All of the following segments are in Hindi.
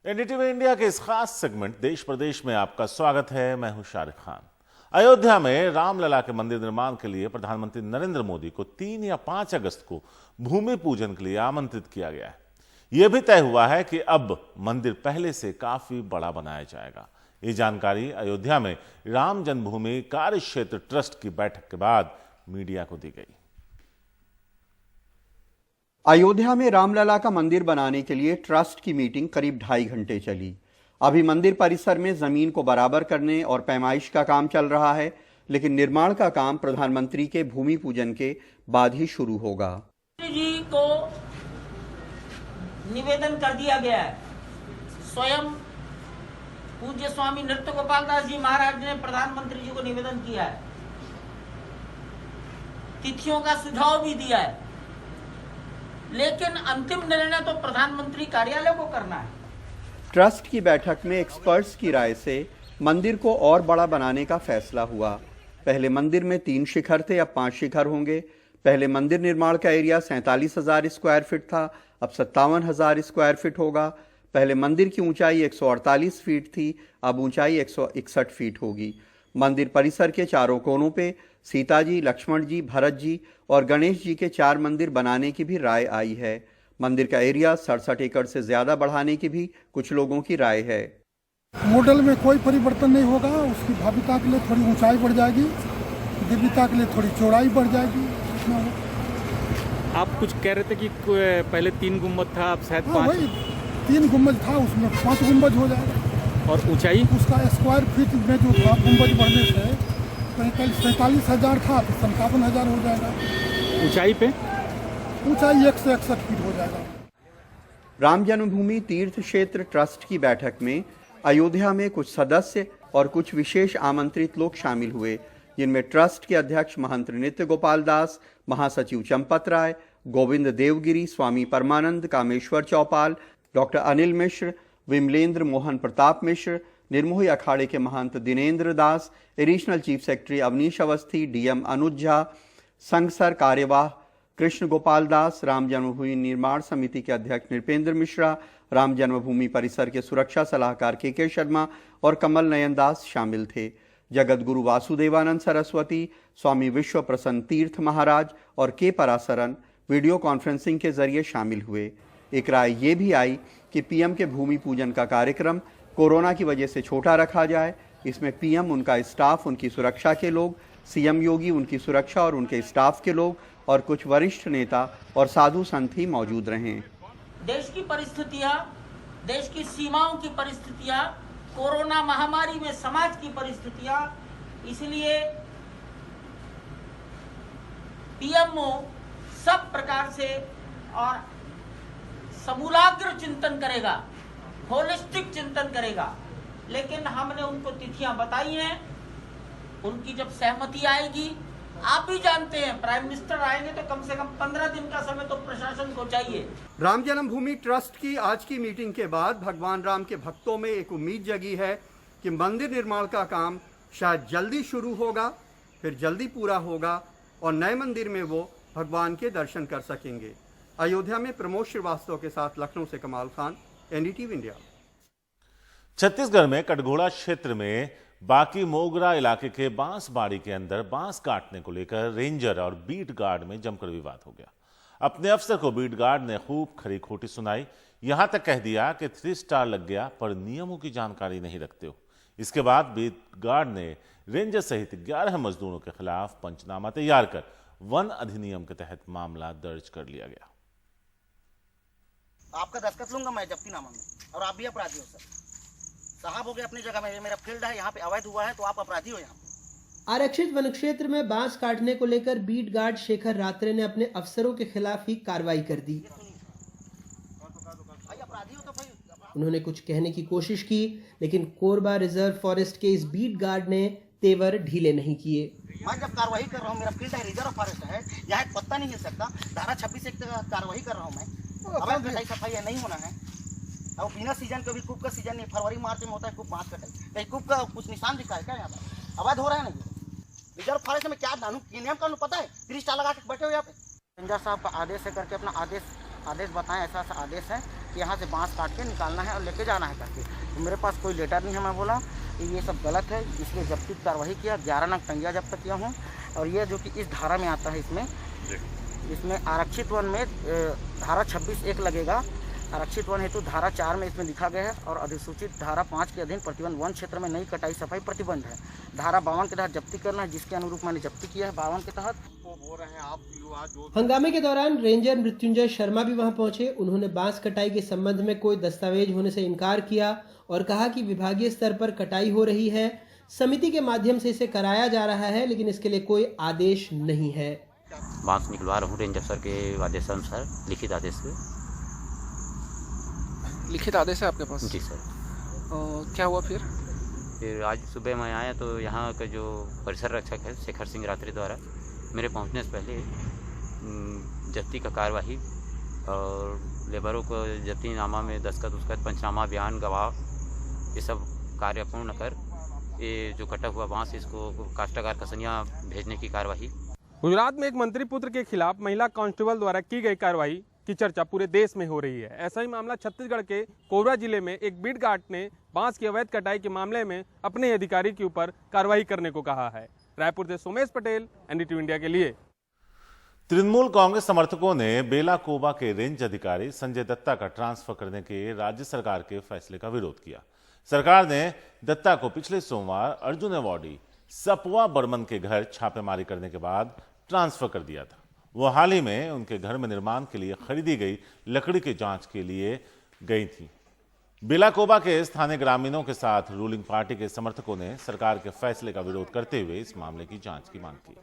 एनडीटीवी इंडिया के इस खास सेगमेंट देश प्रदेश में आपका स्वागत है। मैं हूं शाहरुख खान। अयोध्या में रामलला के मंदिर निर्माण के लिए प्रधानमंत्री नरेंद्र मोदी को 3 या 5 अगस्त को भूमि पूजन के लिए आमंत्रित किया गया है। यह भी तय हुआ है कि अब मंदिर पहले से काफी बड़ा बनाया जाएगा। ये जानकारी अयोध्या में राम जन्मभूमि कार्य क्षेत्र ट्रस्ट की बैठक के बाद मीडिया को दी गई। अयोध्या में रामलला का मंदिर बनाने के लिए ट्रस्ट की मीटिंग करीब 2.5 घंटे चली। अभी मंदिर परिसर में जमीन को बराबर करने और पैमाइश का काम चल रहा है, लेकिन निर्माण का काम प्रधानमंत्री के भूमि पूजन के बाद ही शुरू होगा। जी को निवेदन कर दिया गया है। स्वयं पूज्य स्वामी नृत्य गोपाल दास जी महाराज ने प्रधानमंत्री जी को निवेदन किया है, तिथियों का सुझाव भी दिया है, लेकिन अंतिम निर्णय तो प्रधानमंत्री कार्यालय को करना है। ट्रस्ट की बैठक में एक्सपर्ट्स की राय से मंदिर को और बड़ा बनाने का फैसला हुआ। पहले मंदिर में 3 शिखर थे, अब 5 शिखर होंगे। पहले मंदिर निर्माण का एरिया 47,000 स्क्वायर फीट था, अब 57,000 स्क्वायर फीट होगा। पहले मंदिर की ऊंचाई 148 फीट थी, अब ऊंचाई 161 फीट होगी। मंदिर परिसर के चारों कोनों पे सीता जी, लक्ष्मण जी, भरत जी और गणेश जी के 4 मंदिर बनाने की भी राय आई है। मंदिर का एरिया 67 एकड़ से ज्यादा बढ़ाने की भी कुछ लोगों की राय है। मॉडल में कोई परिवर्तन नहीं होगा। उसकी भव्यता के लिए थोड़ी ऊंचाई बढ़ जाएगी, दिव्यता के लिए थोड़ी चौड़ाई बढ़ जाएगी। आप कुछ कह रहे थे कि पहले 3 गुंबद था, अब शायद 5। 3 गुंबद था, उसमें 5 गुंबद हो जाएगा। और ऊंचाई उसका स्क्वायर फीट में जो था गुंबद बढ़ने से 47,000 था, तो 57,000 हो जाएगा। ऊंचाई पे ऊंचाई 161 फीट हो जाएगा। राम जन्मभूमि तीर्थ क्षेत्र ट्रस्ट की बैठक में अयोध्या में कुछ सदस्य और कुछ विशेष आमंत्रित लोग शामिल हुए, जिनमें ट्रस्ट के अध्यक्ष महंत नृत्य गोपाल दास, महासचिव चंपत राय, गोविंद देवगिरी, स्वामी परमानंद, कामेश्वर चौपाल, डॉक्टर अनिल मिश्र, विमलेंद्र मोहन प्रताप मिश्र, निर्मोही अखाड़े के महंत Dinendra Das, additional chief secretary Awanish Awasthi, DM Anuj Jha, संघसर कार्यवाह कृष्ण गोपाल दास, राम जन्मभूमि निर्माण समिति के अध्यक्ष नृपेंद्र मिश्रा, राम जन्मभूमि परिसर के सुरक्षा सलाहकार के शर्मा और कमल नयन दास शामिल थे। जगत गुरु वासुदेवानंद सरस्वती, स्वामी विश्व प्रसन्न तीर्थ महाराज और के पराशरन वीडियो कॉन्फ्रेंसिंग के जरिए शामिल हुए। एक राय ये भी आई कि पीएम के भूमि पूजन का कार्यक्रम कोरोना की वजह से छोटा रखा जाए। इसमें पीएम, उनका स्टाफ, उनकी सुरक्षा के लोग, सीएम योगी, उनकी सुरक्षा और उनके स्टाफ के लोग और कुछ वरिष्ठ नेता और साधु संत ही मौजूद रहे। देश की परिस्थितियां, देश की सीमाओं की परिस्थितियां, कोरोना महामारी में समाज की परिस्थितियां, इसलिए पीएमओ सब प्रकार से और समूलाग्र चिंतन करेगा, होलिस्टिक चिंतन करेगा। लेकिन हमने उनको तिथियां बताई हैं, उनकी जब सहमति आएगी, आप भी जानते हैं प्राइम मिनिस्टर आएंगे तो कम से कम 15 दिन का समय तो प्रशासन को चाहिए। राम जन्मभूमि ट्रस्ट की आज की मीटिंग के बाद भगवान राम के भक्तों में एक उम्मीद जगी है कि मंदिर निर्माण का काम शायद जल्दी शुरू होगा, फिर जल्दी पूरा होगा और नए मंदिर में वो भगवान के दर्शन कर सकेंगे। अयोध्या में प्रमोद श्रीवास्तव के साथ लखनऊ से कमाल खान, एनडीटीवी इंडिया। छत्तीसगढ़ में कटघोड़ा क्षेत्र में बाकी मोगरा इलाके के बांसबाड़ी के अंदर बांस काटने को लेकर रेंजर और बीट गार्ड में जमकर विवाद हो गया। अपने अफसर को बीट गार्ड ने खूब खरी खोटी सुनाई, यहां तक कह दिया कि 3 स्टार लग गया पर नियमों की जानकारी नहीं रखते हो। इसके बाद बीट गार्ड ने रेंजर सहित 11 मजदूरों के खिलाफ पंचनामा तैयार कर वन अधिनियम के तहत मामला दर्ज कर लिया गया। आपका दस्तखत लूंगा मैं जब्तीनामा में, और आप भी अपराधी हो सर। साहब हो गए अपनी जगह में, ये मेरा फील्ड है, यहाँ पे अवैध हुआ है तो आप अपराधी हो। यहाँ पे आरक्षित वन क्षेत्र में बांस काटने को लेकर बीट गार्ड शेखर रात्रे ने अपने अफसरों के खिलाफ ही कार्रवाई कर दी। उन्होंने कुछ कहने की कोशिश की, लेकिन कोरबा रिजर्व फॉरेस्ट के इस बीट गार्ड ने तेवर ढीले नहीं किए। मैं जब कार्रवाई कर रहा हूँ, मेरा फील्ड है, रिजर्व फॉरेस्ट है, यहाँ एक पत्ता नहीं हिल सकता। धारा 26 एक कार्रवाई कर रहा हूँ मैं। अवैध कटाई सफाई नहीं होना है। अब बिना सीजन के भी कूप का सीजन नहीं, फरवरी मार्च में होता है कूप बांस कटाई। कहीं कूप का कुछ निशान दिखा है क्या यहाँ पर? अवैध हो रहा है नहीं। रिजर्व फॉरेस्ट में क्या नियम कानून पता है? 3 स्टार लगा के बैठे हो यहाँ पे। रेंजर साहब का आदेश है करके अपना आदेश बताएं, ऐसा आदेश है कि यहाँ से बांस काट के निकालना है और लेके जाना है करके। तो मेरे पास कोई लेटर नहीं है। मैं बोला कि ये सब गलत है, इसलिए जब्ती की कार्रवाई किया। 11 नग टंगिया जब्त किया हूँ। और ये जो कि इस धारा में आता है, इसमें आरक्षित वन में धारा 26(1) लगेगा। आरक्षित वन हेतु धारा 4 में इसमें लिखा गया है और अधिसूचित धारा 5 के अधीन प्रतिबंध वन क्षेत्र में नई कटाई सफाई प्रतिबंध है। धारा 52 के तहत जब्ती करना है, जिसके अनुरूप मैंने जब्ती किया है 52 के तहत। हंगामे के दौरान रेंजर मृत्युंजय शर्मा भी वहां पहुंचे। उन्होंने बांस कटाई के संबंध में कोई दस्तावेज होने से इनकार किया और कहा कि विभागीय स्तर पर कटाई हो रही है, समिति के माध्यम से इसे कराया जा रहा है, लेकिन इसके लिए कोई आदेश नहीं है। बांस निकलवा रहा हूँ रेंजर सर के आदेशानुसार, लिखित आदेश से। लिखित आदेश है आपके पास? जी सर। क्या हुआ फिर आज सुबह मैं आया तो यहाँ का जो परिसर रक्षक है शेखर सिंह रात्रि द्वारा मेरे पहुँचने से पहले जब्ती का कार्यवाही और लेबरों को जब्तीनामा में दस्तखत उसका पंचनामा बयान गवाह ये सब कार्य पूर्ण कर ये जो कटा हुआ बांस इसको काश्तकार कसनिया भेजने की कार्यवाही। गुजरात में एक मंत्री पुत्र के खिलाफ महिला कांस्टेबल द्वारा की गई कार्रवाई की चर्चा पूरे देश में हो रही है। ऐसा ही मामला छत्तीसगढ़ के कोरबा जिले में एक बीट गार्ड ने बांस की अवैध कटाई के मामले में अपने अधिकारी के ऊपर कार्रवाई करने को कहा है। रायपुर से सोमेश पटेल, एनडीटीवी इंडिया के लिए। तृणमूल कांग्रेस समर्थकों ने बेला कोबा के रेंज अधिकारी संजय दत्ता का ट्रांसफर करने के राज्य सरकार के फैसले का विरोध किया। सरकार ने दत्ता को पिछले सोमवार अर्जुन अवॉर्डी सपवा बर्मन के घर छापेमारी करने के बाद ट्रांसफर कर दिया था। वो हाल ही में उनके घर में निर्माण के लिए खरीदी गई लकड़ी की जांच के लिए गई थी। बेलाकोबा के स्थानीय ग्रामीणों के साथ रूलिंग पार्टी के समर्थकों ने सरकार के फैसले का विरोध करते हुए इस मामले की जांच की मांग की।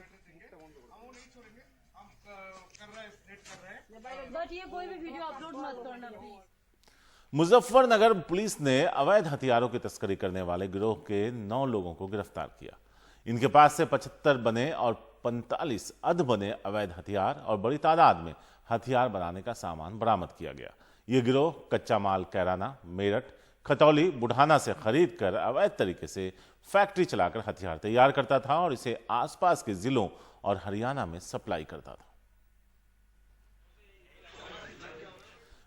मुजफ्फरनगर पुलिस ने अवैध हथियारों की तस्करी करने वाले गिरोह के 9 लोगों को गिरफ्तार किया। इनके पास से 75 बने और 45 अधबने अवैध हथियार और बड़ी तादाद में हथियार बनाने का सामान बरामद किया गया। ये गिरोह कच्चा माल कैराना, मेरठ, खतौली, बुढ़ाना से खरीद कर अवैध तरीके से फैक्ट्री चलाकर हथियार तैयार करता था और इसे आसपास के जिलों और हरियाणा में सप्लाई करता था।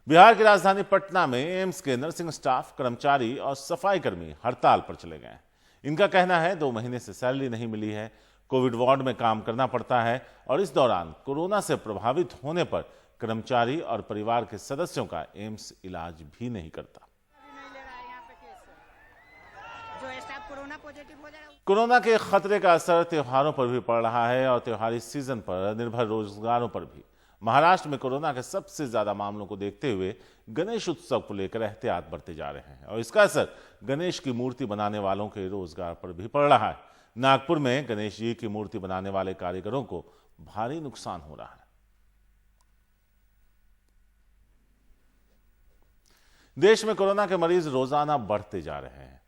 बिहार की राजधानी पटना में एम्स के नर्सिंग स्टाफ, कर्मचारी और सफाई कर्मी हड़ताल पर चले गए। इनका कहना है 2 महीने से सैलरी नहीं मिली है, कोविड वार्ड में काम करना पड़ता है और इस दौरान कोरोना से प्रभावित होने पर कर्मचारी और परिवार के सदस्यों का एम्स इलाज भी नहीं करता। कोरोना के खतरे का असर त्योहारों पर भी पड़ रहा है और त्योहारी सीजन पर निर्भर रोजगारों पर भी। महाराष्ट्र में कोरोना के सबसे ज्यादा मामलों को देखते हुए गणेश उत्सव को लेकर एहतियात बरते जा रहे हैं और इसका असर गणेश की मूर्ति बनाने वालों के रोजगार पर भी पड़ रहा है। नागपुर में गणेश जी की मूर्ति बनाने वाले कारीगरों को भारी नुकसान हो रहा है। देश में कोरोना के मरीज रोजाना बढ़ते जा रहे हैं।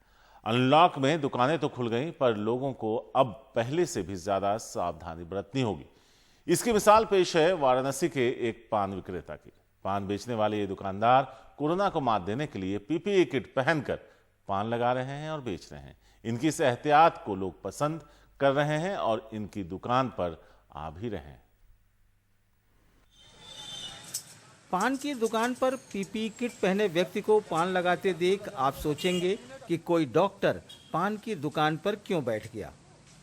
अनलॉक में दुकानें तो खुल गई पर लोगों को अब पहले से भी ज्यादा सावधानी बरतनी होगी। इसकी मिसाल पेश है वाराणसी के एक पान विक्रेता की। पान बेचने वाले ये दुकानदार कोरोना को मात देने के लिए पीपीई किट पहनकर पान लगा रहे हैं और बेच रहे हैं। इनकी इस एहतियात को लोग पसंद कर रहे हैं और इनकी दुकान पर आ भी रहे हैं। पान की दुकान पर पीपीई किट पहने व्यक्ति को पान लगाते देख आप सोचेंगे कि कोई डॉक्टर पान की दुकान पर क्यों बैठ गया,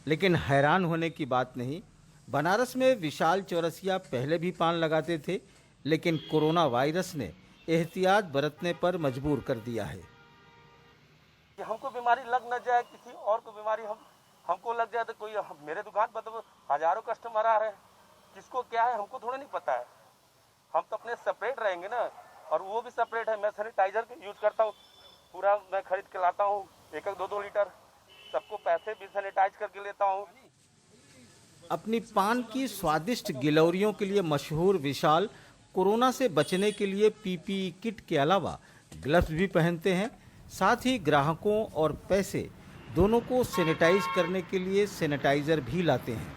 लेकिन हैरान होने की बात नहीं। बनारस में विशाल चौरसिया पहले भी पान लगाते थे, लेकिन कोरोना वायरस ने एहतियात बरतने पर मजबूर कर दिया है। कि हमको बीमारी लग न जाए, किसी और को बीमारी हमको लग जाए तो कोई मेरे दुकान पर तो हजारों कस्टमर आ रहे हैं, किसको क्या है हमको थोड़ा नहीं पता है। हम तो अपने सेपरेट रहेंगे ना, और वो भी सेपरेट है। मैं सैनिटाइजर यूज करता हूँ, पूरा मैं खरीद के लाता हूँ 1-2 लीटर, सबको पैसे भी सैनिटाइज करके लेता हूँ। अपनी पान की स्वादिष्ट गिलौरियों के लिए मशहूर विशाल कोरोना से बचने के लिए पीपीई किट के अलावा ग्लव्स भी पहनते हैं। साथ ही ग्राहकों और पैसे दोनों को सैनिटाइज करने के लिए सैनिटाइजर भी लाते हैं।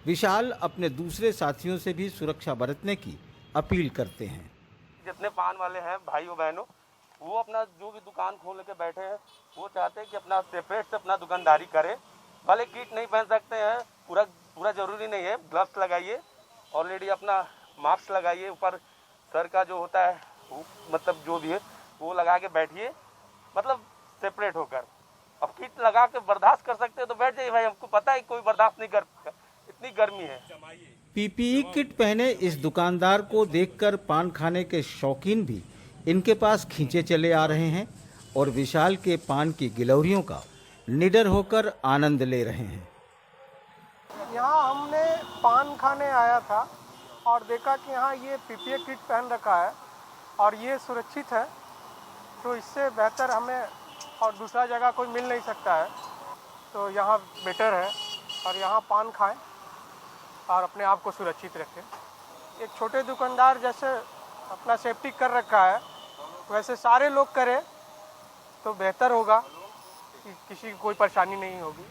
विशाल अपने दूसरे साथियों से भी सुरक्षा बरतने की अपील करते हैं। जितने पान वाले हैं भाइयों बहनों, वो अपना जो भी दुकान खोल के बैठे हैं, वो चाहते हैं कि अपना सेपरेट से अपना दुकानदारी करें। भले किट नहीं पहन सकते हैं, पूरा जरूरी नहीं है। ग्लव्स लगाइए, ऑलरेडी अपना मास्क लगाइए, ऊपर सर का जो होता है मतलब जो भी है वो लगा के बैठिए, मतलब सेपरेट होकर। अब किट लगा के बर्दाश्त कर सकते हैं तो बैठ जाइए भाई, हमको पता है कोई बर्दाश्त नहीं कर, इतनी गर्मी है। पीपीई किट पहने इस दुकानदार को देखकर पान खाने के शौकीन भी इनके पास खींचे चले आ रहे हैं और विशाल के पान की गिलौरियों का निडर होकर आनंद ले रहे हैं। यहाँ हमने पान खाने आया था और देखा कि यहाँ ये पीपीई किट पहन रखा है और ये सुरक्षित है, तो इससे बेहतर हमें और दूसरा जगह कोई मिल नहीं सकता है, तो यहाँ बेटर है और यहाँ पान खाएं और अपने आप को सुरक्षित रखें। एक छोटे दुकानदार जैसे अपना सेफ्टी कर रखा है वैसे सारे लोग करें तो बेहतर होगा, कि किसी को कोई परेशानी नहीं होगी।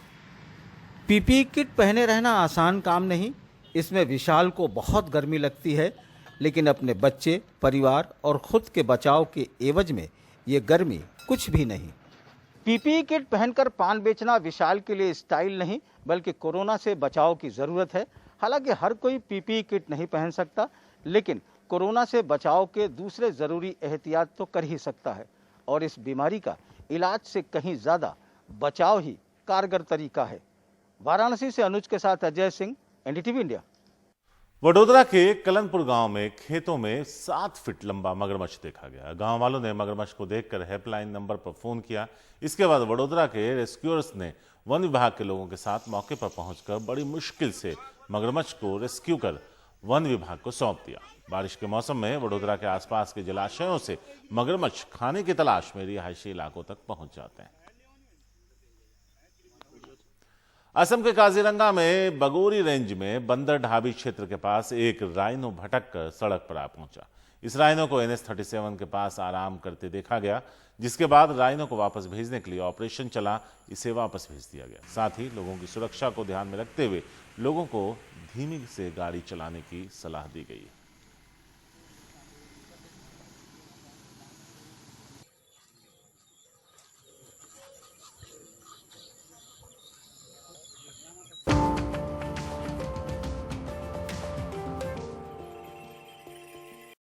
पीपीई किट पहने रहना आसान काम नहीं, इसमें विशाल को बहुत गर्मी लगती है, लेकिन अपने बच्चे, परिवार और खुद के बचाव के एवज में ये गर्मी कुछ भी नहीं। पीपीई किट पहनकर पान बेचना विशाल के लिए स्टाइल नहीं बल्कि कोरोना से बचाव की ज़रूरत है। हालांकि हर कोई पीपीई किट नहीं पहन सकता, लेकिन कोरोना से बचाव के दूसरे ज़रूरी एहतियात तो कर ही सकता है और इस बीमारी का इलाज से कहीं ज़्यादा बचाव ही कारगर तरीका है। वाराणसी से अनुज के साथ अजय सिंह, एनडीटीवी इंडिया। वडोदरा के कलनपुर गांव में खेतों में 7 फीट लंबा मगरमच्छ देखा गया। गांव वालों ने मगरमच्छ को देखकर हेल्पलाइन नंबर पर फोन किया। इसके बाद वडोदरा के रेस्क्यूअर्स ने वन विभाग के लोगों के साथ मौके पर पहुंचकर बड़ी मुश्किल से मगरमच्छ को रेस्क्यू कर वन विभाग को सौंप दिया। बारिश के मौसम में वडोदरा के आसपास के जलाशयों से मगरमच्छ खाने की तलाश में रिहायशी इलाकों तक पहुंच जाते हैं। असम के काजीरंगा में बगोरी रेंज में बंदर ढाबी क्षेत्र के पास एक राइनो भटक कर सड़क पर आ पहुंचा। इस राइनो को NH-37 के पास आराम करते देखा गया, जिसके बाद राइनो को वापस भेजने के लिए ऑपरेशन चला। इसे वापस भेज दिया गया। साथ ही लोगों की सुरक्षा को ध्यान में रखते हुए लोगों को धीमी से गाड़ी चलाने की सलाह दी गई है।